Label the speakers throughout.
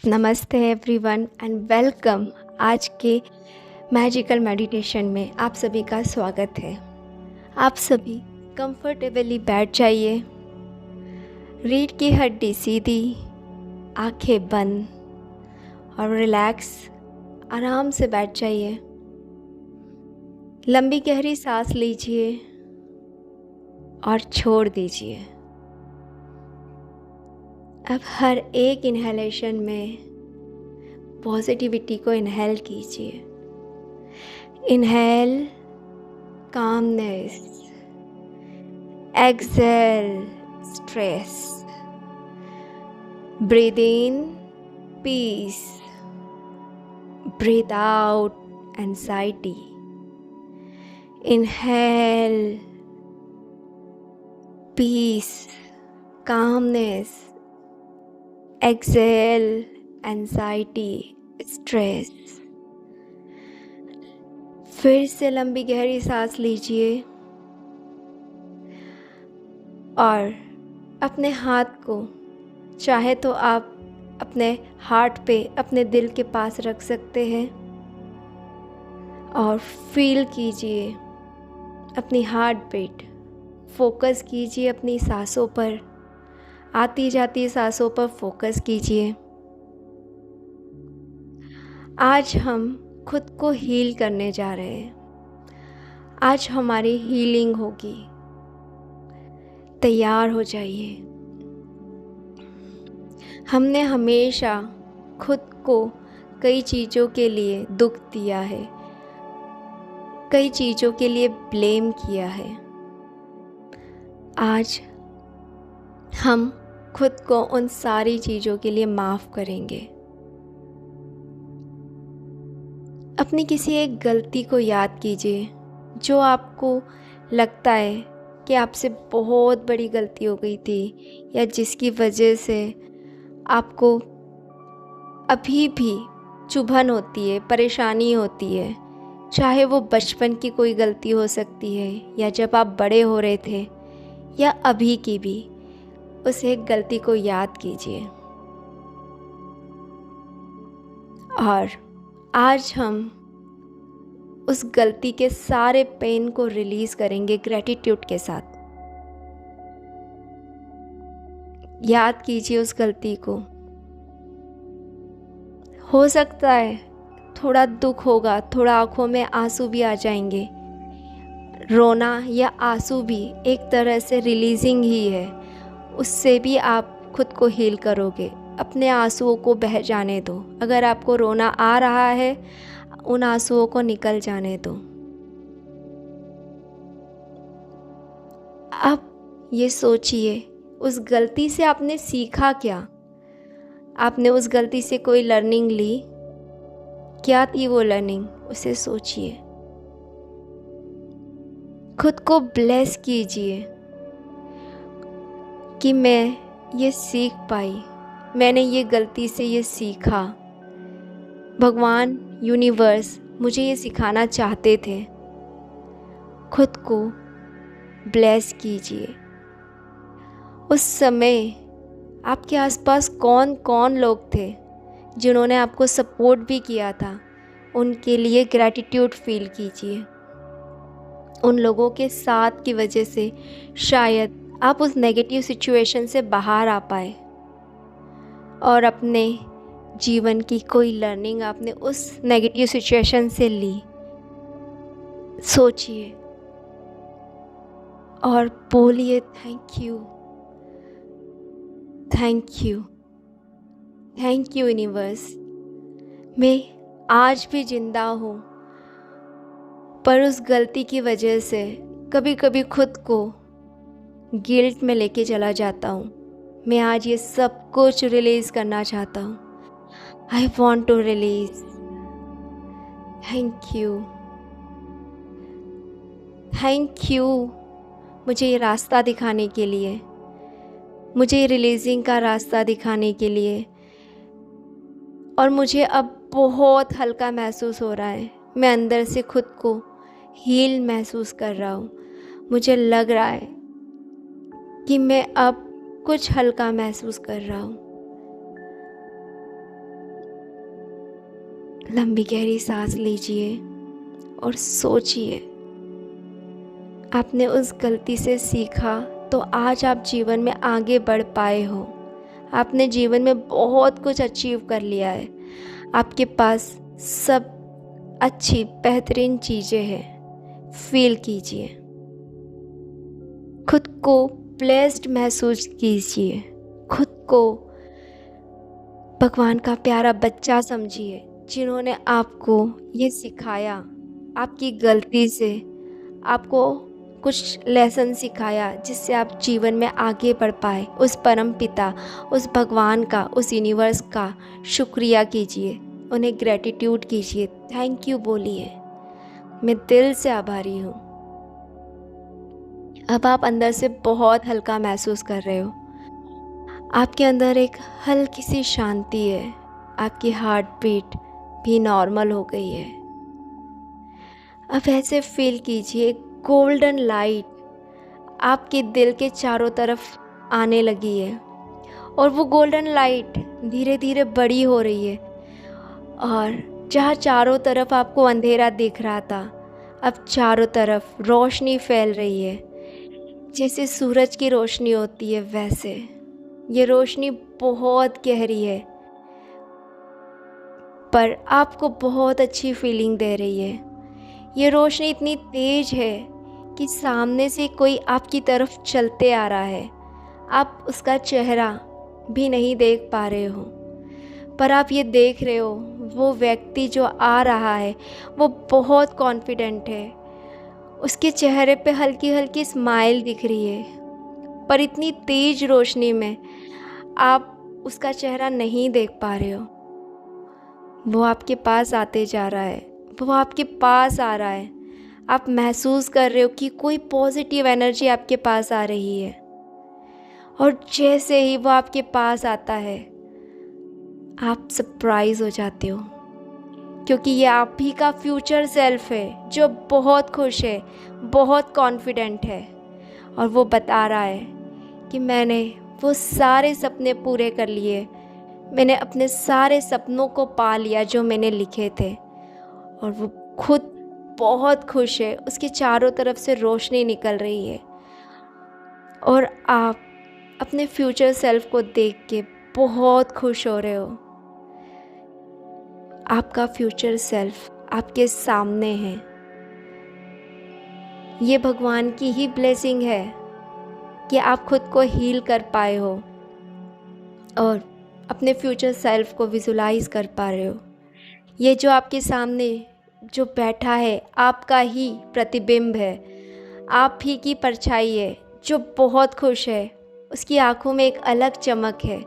Speaker 1: नमस्ते everyone and welcome. आज के मैजिकल मेडिटेशन में आप सभी का स्वागत है। आप सभी कंफर्टेबली बैठ जाइए। रीढ़ की हड्डी सीधी, आंखें बंद और रिलैक्स आराम से बैठ जाइए। लंबी गहरी सांस लीजिए और छोड़ दीजिए। अब हर एक इन्हेलेशन में पॉजिटिविटी को इनहेल कीजिए। Inhale calmness, exhale stress, breathe in peace, breathe out anxiety. Inhale peace, calmness, exhale anxiety, stress. फिर से लंबी गहरी सांस लीजिए और अपने हाथ को चाहे तो आप अपने हार्ट पे, अपने दिल के पास रख सकते हैं और फील कीजिए अपनी हार्ट बीट। फोकस कीजिए अपनी सांसों पर, आती जाती सांसों पर फोकस कीजिए। आज हम खुद को हील करने जा रहे हैं। आज हमारी हीलिंग होगी। तैयार हो जाइए। हमने हमेशा खुद को कई चीज़ों के लिए दुख दिया है, कई चीज़ों के लिए ब्लेम किया है। आज हम खुद को उन सारी चीज़ों के लिए माफ़ करेंगे। अपनी किसी एक गलती को याद कीजिए जो आपको लगता है कि आपसे बहुत बड़ी गलती हो गई थी, या जिसकी वजह से आपको अभी भी चुभन होती है, परेशानी होती है। चाहे वो बचपन की कोई गलती हो सकती है, या जब आप बड़े हो रहे थे, या अभी की भी। उस एक गलती को याद कीजिए और आज हम उस गलती के सारे पेन को रिलीज़ करेंगे ग्रैटिट्यूड के साथ। याद कीजिए उस गलती को। हो सकता है थोड़ा दुख होगा, थोड़ा आंखों में आंसू भी आ जाएंगे। रोना या आंसू भी एक तरह से रिलीजिंग ही है। उससे भी आप खुद को हील करोगे। अपने आंसुओं को बह जाने दो। अगर आपको रोना आ रहा है, उन आंसुओं को निकल जाने दो। अब ये सोचिए, उस गलती से आपने सीखा क्या? आपने उस गलती से कोई लर्निंग ली? क्या थी वो लर्निंग? उसे सोचिए। खुद को ब्लेस कीजिए कि मैं ये सीख पाई, मैंने ये गलती से ये सीखा। भगवान, यूनिवर्स मुझे ये सिखाना चाहते थे। खुद को ब्लेस कीजिए। उस समय आपके आसपास कौन कौन लोग थे जिन्होंने आपको सपोर्ट भी किया था? उनके लिए ग्रैटिट्यूड फील कीजिए। उन लोगों के साथ की वजह से शायद आप उस नेगेटिव सिचुएशन से बाहर आ पाए और अपने जीवन की कोई लर्निंग आपने उस नेगेटिव सिचुएशन से ली। सोचिए और बोलिए, thank you, thank you, thank you universe. मैं आज भी जिंदा हूँ, पर उस गलती की वजह से कभी कभी खुद को गिल्ट में लेके चला जाता हूँ। मैं आज ये सब कुछ रिलीज़ करना चाहता हूँ। I want to release. Thank you, thank you मुझे ये रास्ता दिखाने के लिए, मुझे रिलीजिंग का रास्ता दिखाने के लिए। और मुझे अब बहुत हल्का महसूस हो रहा है। मैं अंदर से खुद को हील महसूस कर रहा हूँ। मुझे लग रहा है कि मैं अब कुछ हल्का महसूस कर रहा हूँ। लंबी गहरी सांस लीजिए और सोचिए, आपने उस गलती से सीखा तो आज आप जीवन में आगे बढ़ पाए हो। आपने जीवन में बहुत कुछ अचीव कर लिया है। आपके पास सब अच्छी बेहतरीन चीज़ें हैं। फील कीजिए, खुद को ब्लेस्ड महसूस कीजिए, खुद को भगवान का प्यारा बच्चा समझिए, जिन्होंने आपको ये सिखाया, आपकी गलती से आपको कुछ लेसन सिखाया जिससे आप जीवन में आगे बढ़ पाए। उस परम पिता, उस भगवान का, उस यूनिवर्स का शुक्रिया कीजिए, उन्हें ग्रेटिट्यूड कीजिए, थैंक यू बोलिए, मैं दिल से आभारी हूँ। अब आप अंदर से बहुत हल्का महसूस कर रहे हो। आपके अंदर एक हल्की सी शांति है। आपकी हार्ट बीट भी नॉर्मल हो गई है। अब ऐसे फील कीजिए, गोल्डन लाइट आपके दिल के चारों तरफ आने लगी है और वो गोल्डन लाइट धीरे धीरे बड़ी हो रही है और जहाँ चारों तरफ आपको अंधेरा दिख रहा था, अब चारों तरफ रोशनी फैल रही है। जैसे सूरज की रोशनी होती है वैसे ये रोशनी बहुत गहरी है, पर आपको बहुत अच्छी फीलिंग दे रही है। ये रोशनी इतनी तेज है कि सामने से कोई आपकी तरफ चलते आ रहा है, आप उसका चेहरा भी नहीं देख पा रहे हो, पर आप ये देख रहे हो वो व्यक्ति जो आ रहा है वो बहुत कॉन्फिडेंट है। उसके चेहरे पे हल्की हल्की स्माइल दिख रही है, पर इतनी तेज रोशनी में आप उसका चेहरा नहीं देख पा रहे हो। वो आपके पास आते जा रहा है, वो आपके पास आ रहा है। आप महसूस कर रहे हो कि कोई पॉजिटिव एनर्जी आपके पास आ रही है और जैसे ही वो आपके पास आता है आप सरप्राइज हो जाते हो, क्योंकि ये आप ही का फ्यूचर सेल्फ है जो बहुत खुश है, बहुत कॉन्फिडेंट है और वो बता रहा है कि मैंने वो सारे सपने पूरे कर लिए, मैंने अपने सारे सपनों को पा लिया जो मैंने लिखे थे। और वो खुद बहुत खुश है, उसके चारों तरफ से रोशनी निकल रही है और आप अपने फ्यूचर सेल्फ को देख के बहुत खुश हो रहे हो। आपका फ्यूचर सेल्फ आपके सामने है। ये भगवान की ही ब्लेसिंग है कि आप खुद को हील कर पाए हो और अपने फ्यूचर सेल्फ को विजुलाइज कर पा रहे हो। ये जो आपके सामने जो बैठा है आपका ही प्रतिबिंब है, आप ही की परछाई है जो बहुत खुश है। उसकी आंखों में एक अलग चमक है,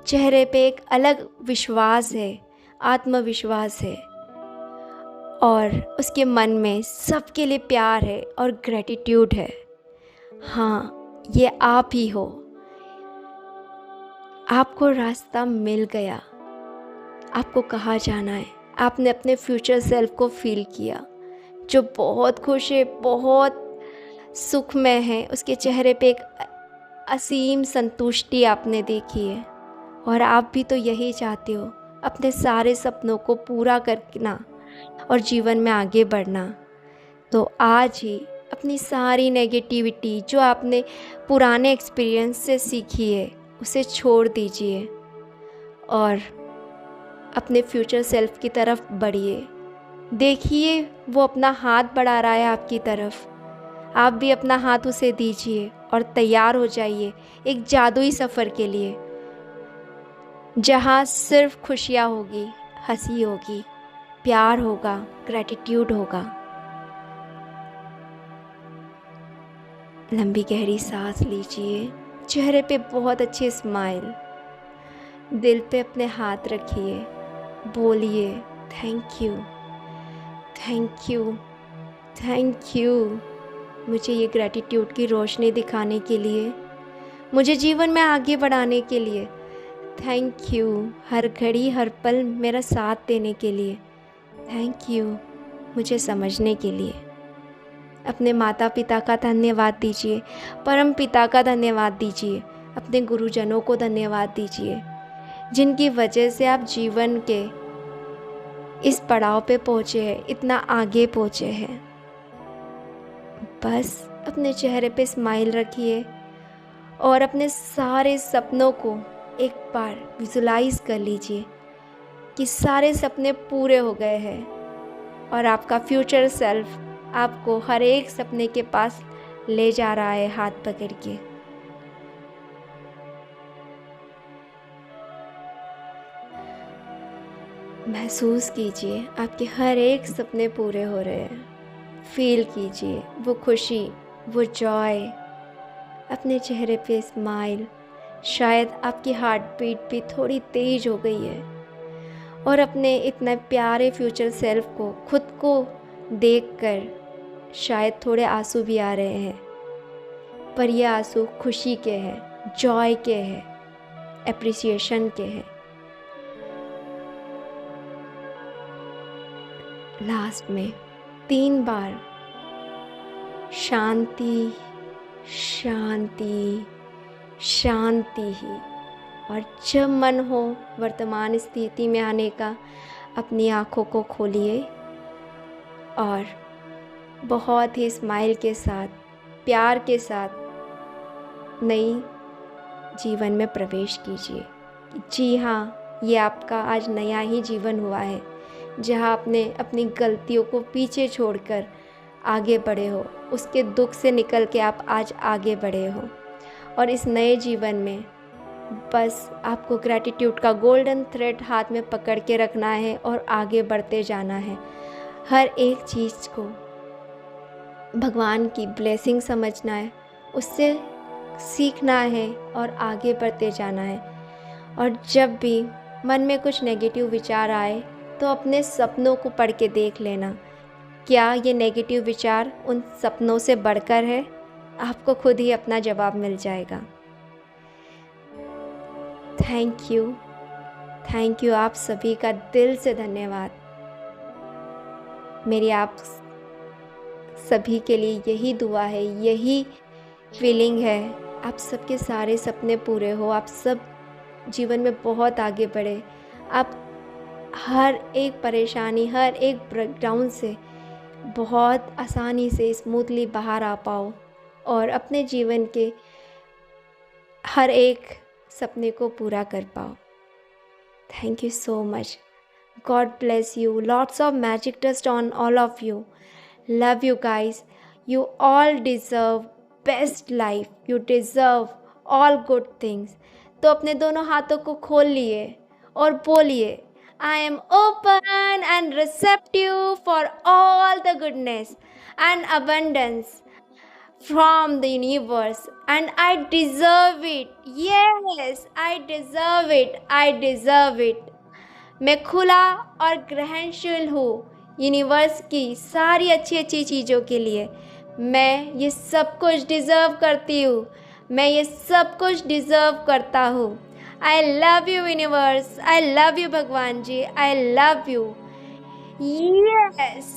Speaker 1: चेहरे पे एक अलग विश्वास है, आत्मविश्वास है और उसके मन में सबके लिए प्यार है और ग्रेटिट्यूड है। हाँ, ये आप ही हो। आपको रास्ता मिल गया, आपको कहाँ जाना है। आपने अपने फ्यूचर सेल्फ को फील किया जो बहुत खुश है, बहुत सुखमय है। उसके चेहरे पे एक असीम संतुष्टि आपने देखी है और आप भी तो यही चाहते हो, अपने सारे सपनों को पूरा करना और जीवन में आगे बढ़ना। तो आज ही अपनी सारी नेगेटिविटी जो आपने पुराने एक्सपीरियंस से सीखी है उसे छोड़ दीजिए और अपने फ्यूचर सेल्फ की तरफ बढ़िए। देखिए वो अपना हाथ बढ़ा रहा है आपकी तरफ, आप भी अपना हाथ उसे दीजिए और तैयार हो जाइए एक जादुई सफ़र के लिए, जहाँ सिर्फ खुशियाँ होगी, हंसी होगी, प्यार होगा, ग्रेटिट्यूड होगा। लंबी गहरी सांस लीजिए, चेहरे पे बहुत अच्छी स्माइल, दिल पे अपने हाथ रखिए, बोलिए thank you, thank you, thank you मुझे ये ग्रेटिट्यूड की रोशनी दिखाने के लिए, मुझे जीवन में आगे बढ़ाने के लिए। थैंक यू हर घड़ी हर पल मेरा साथ देने के लिए। थैंक यू मुझे समझने के लिए। अपने माता पिता का धन्यवाद दीजिए, परम पिता का धन्यवाद दीजिए, अपने गुरुजनों को धन्यवाद दीजिए, जिनकी वजह से आप जीवन के इस पड़ाव पे पहुँचे हैं, इतना आगे पहुँचे हैं। बस अपने चेहरे पे स्माइल रखिए और अपने सारे सपनों को एक बार विजुलाइज कर लीजिए कि सारे सपने पूरे हो गए हैं और आपका फ्यूचर सेल्फ आपको हर एक सपने के पास ले जा रहा है हाथ पकड़ के। महसूस कीजिए आपके हर एक सपने पूरे हो रहे हैं। फील कीजिए वो खुशी, वो जॉय, अपने चेहरे पे स्माइल। शायद आपकी हार्ट बीट भी थोड़ी तेज हो गई है और अपने इतने प्यारे फ्यूचर सेल्फ को खुद को देखकर शायद थोड़े आंसू भी आ रहे हैं, पर ये आंसू खुशी के हैं, जॉय के हैं, एप्रिसिएशन के हैं। लास्ट में 3 बार शांति शांति शांति ही। और जब मन हो वर्तमान स्थिति में आने का, अपनी आँखों को खोलिए और बहुत ही स्माइल के साथ, प्यार के साथ नई जीवन में प्रवेश कीजिए। जी हाँ, ये आपका आज नया ही जीवन हुआ है, जहाँ आपने अपनी गलतियों को पीछे छोड़कर आगे बढ़े हो। उसके दुख से निकल के आप आज आगे बढ़े हो और इस नए जीवन में बस आपको ग्रैटिट्यूड का गोल्डन थ्रेड हाथ में पकड़ के रखना है और आगे बढ़ते जाना है। हर एक चीज़ को भगवान की ब्लेसिंग समझना है, उससे सीखना है और आगे बढ़ते जाना है। और जब भी मन में कुछ नेगेटिव विचार आए तो अपने सपनों को पढ़ के देख लेना, क्या ये नेगेटिव विचार उन सपनों से बढ़कर है? आपको खुद ही अपना जवाब मिल जाएगा। थैंक यू आप सभी का दिल से धन्यवाद। मेरी आप सभी के लिए यही दुआ है, यही फीलिंग है, आप सबके सारे सपने पूरे हो, आप सब जीवन में बहुत आगे बढ़े, आप हर एक परेशानी, हर एक ब्रेकडाउन से बहुत आसानी से स्मूथली बाहर आ पाओ और अपने जीवन के हर एक सपने को पूरा कर पाओ। Thank you so much. God bless you. Lots of magic dust on all of you. Love you guys. You all deserve best life. You deserve all good things. तो अपने दोनों हाथों को खोल लिए और बोलिए, I am open and receptive for all the goodness and abundance from the universe, and I deserve it. Yes, I deserve it. I deserve it. मैं खुला और ग्रहणशील हूँ यूनिवर्स की सारी अच्छी अच्छी चीज़ों के लिए। मैं ये सब कुछ डिज़र्व करती हूँ, मैं ये सब कुछ डिज़र्व करता हूँ। I love you universe, I love you भगवान जी, आई लव यू। यस,